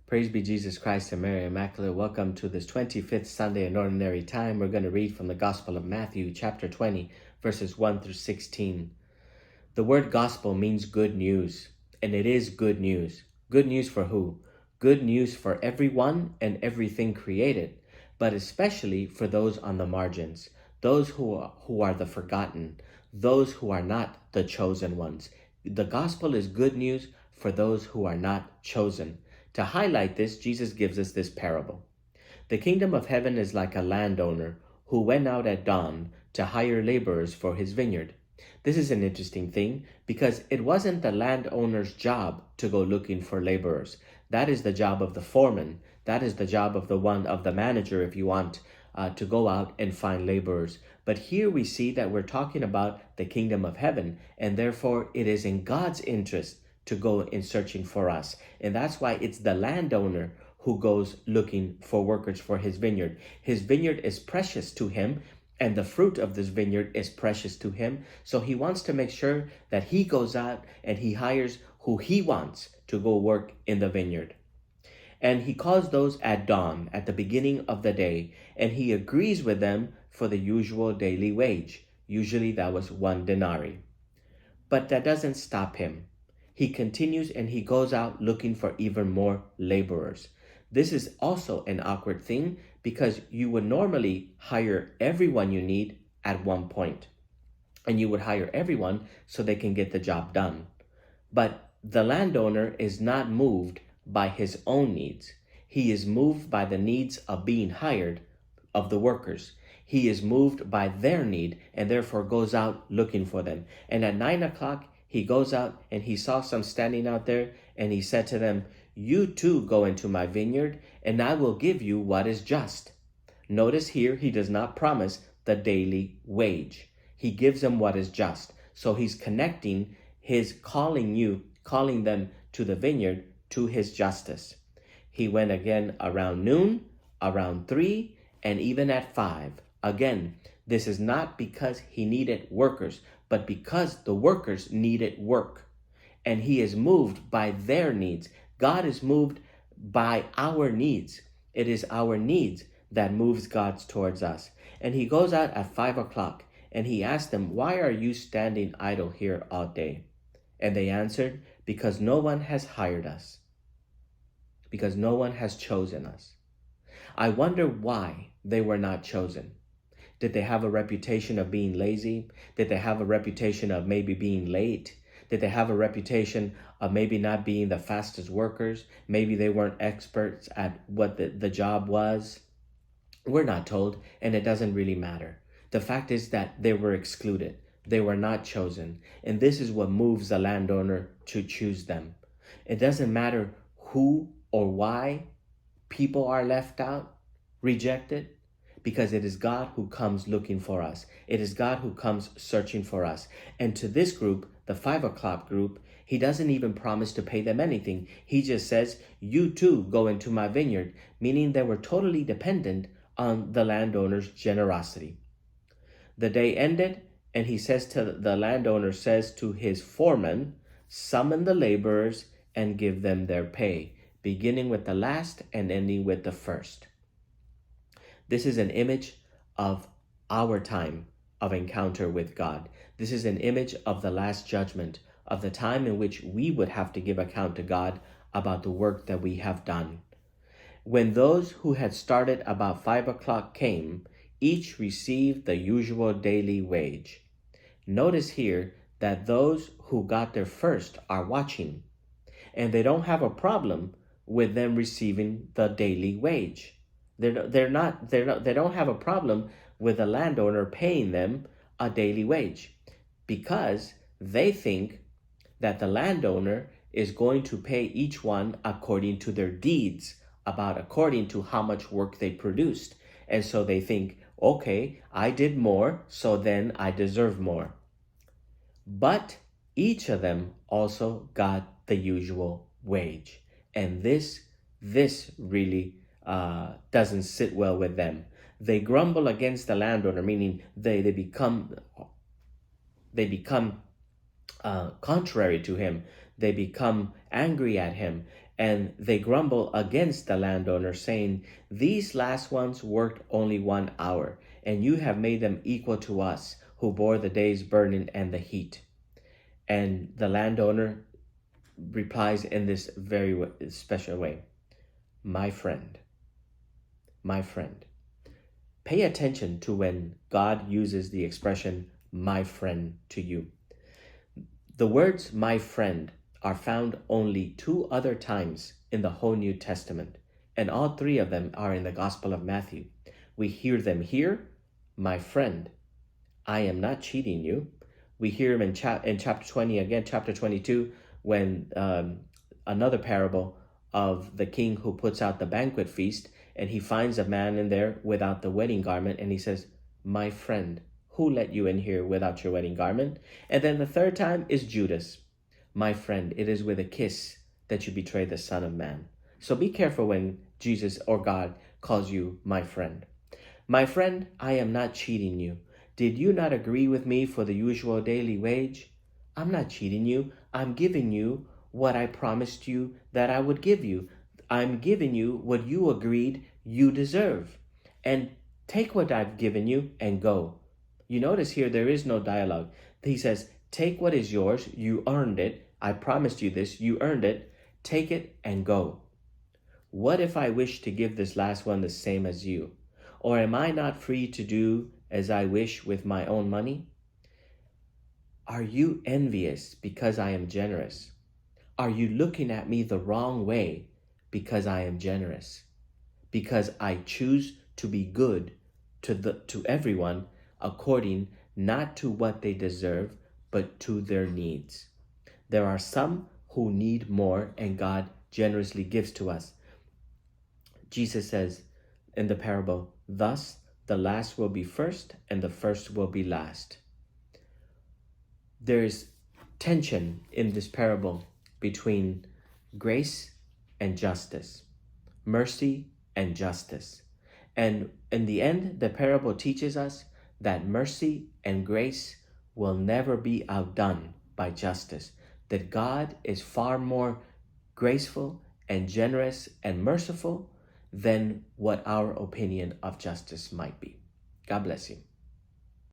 Praise be Jesus Christ and Mary Immaculate. Welcome to this 25th Sunday in Ordinary Time. We're going to read from the Gospel of Matthew, chapter 20, verses 1 through 16. The word gospel means good news, and it is good news. Good news for who? Good news for everyone and everything created, but especially for those on the margins, those who are the forgotten, those who are not the chosen ones. The gospel is good news for those who are not chosen. To highlight this, Jesus gives us this parable. The kingdom of heaven is like a landowner who went out at dawn to hire laborers for his vineyard. This is an interesting thing because it wasn't the landowner's job to go looking for laborers. That is the job of the foreman. That is the job of the manager, if you want, to go out and find laborers. But here we see that we're talking about the kingdom of heaven, and therefore it is in God's interest to go in searching for us. And that's why it's the landowner who goes looking for workers for his vineyard. His vineyard is precious to him, and the fruit of this vineyard is precious to him. So he wants to make sure that he goes out and he hires who he wants to go work in the vineyard. And he calls those at dawn, at the beginning of the day, and he agrees with them for the usual daily wage. Usually that was 1 denarii. But that doesn't stop him. He continues and he goes out looking for even more laborers. This is also an awkward thing because you would normally hire everyone you need at one point. And you would hire everyone so they can get the job done. But the landowner is not moved by his own needs. He is moved by the needs of being hired of the workers. He is moved by their need and therefore goes out looking for them. And at 9 o'clock, he goes out and he saw some standing out there and he said to them, "You too go into my vineyard and I will give you what is just." Notice here, he does not promise the daily wage. He gives them what is just. So he's connecting his calling them to the vineyard to his justice. He went again around noon, around 3, and even at 5. Again, this is not because he needed workers, but because the workers needed work. And he is moved by their needs. God is moved by our needs. It is our needs that moves God towards us. And he goes out at 5 o'clock and he asked them, "Why are you standing idle here all day?" And they answered, "Because no one has hired us. Because no one has chosen us." I wonder why they were not chosen. Did they have a reputation of being lazy? Did they have a reputation of maybe being late? Did they have a reputation of maybe not being the fastest workers? Maybe they weren't experts at what the job was? We're not told, and it doesn't really matter. The fact is that they were excluded. They were not chosen. And this is what moves the landowner to choose them. It doesn't matter who or why people are left out, rejected, because it is God who comes looking for us. It is God who comes searching for us. And to this group, the 5 o'clock group, he doesn't even promise to pay them anything. He just says, "You too go into my vineyard," meaning they were totally dependent on the landowner's generosity. The day ended, and the landowner says to his foreman, "Summon the laborers and give them their pay, beginning with the last and ending with the first." This is an image of our time of encounter with God. This is an image of the last judgment, of the time in which we would have to give account to God about the work that we have done. When those who had started about 5 o'clock came, each received the usual daily wage. Notice here that those who got there first are watching, and they don't have a problem with them receiving the daily wage. They don't have a problem with the landowner paying them a daily wage because they think that the landowner is going to pay each one according to their deeds, according to how much work they produced. And so they think, okay, I did more, so then I deserve more. But each of them also got the usual wage. And this really doesn't sit well with them. They grumble against the landowner, meaning they become contrary to him. They become angry at him, And they grumble against the landowner, saying, "These last ones worked only 1 hour, and you have made them equal to us, who bore the day's burden and the heat." And the landowner replies in this very special way, "My friend, my friend." Pay attention to when God uses the expression, "my friend," to you. The words "my friend" are found only 2 other times in the whole New Testament, and all 3 of them are in the Gospel of Matthew. We hear them here, "My friend, I am not cheating you." We hear him in chapter 20, again, chapter 22, when another parable of the king who puts out the banquet feast, and he finds a man in there without the wedding garment, and he says, "My friend, who let you in here without your wedding garment?" And then the 3rd time is Judas. "My friend, it is with a kiss that you betray the Son of Man." So be careful when Jesus or God calls you my friend. "My friend, I am not cheating you. Did you not agree with me for the usual daily wage? I'm not cheating you. I'm giving you what I promised you that I would give you. I'm giving you what you agreed you deserve. And take what I've given you and go." You notice here there is no dialogue. He says, take what is yours. You earned it. I promised you this. You earned it. Take it and go. What if I wish to give this last one the same as you? Or am I not free to do as I wish with my own money? Are you envious because I am generous? Are you looking at me the wrong way because I am generous? Because I choose to be good to everyone according not to what they deserve, but to their needs. There are some who need more, and God generously gives to us. Jesus says in the parable, "Thus the last will be first, and the first will be last." There is tension in this parable between grace and justice, mercy and justice. And in the end, the parable teaches us that mercy and grace will never be outdone by justice, that God is far more graceful and generous and merciful than what our opinion of justice might be. God bless you.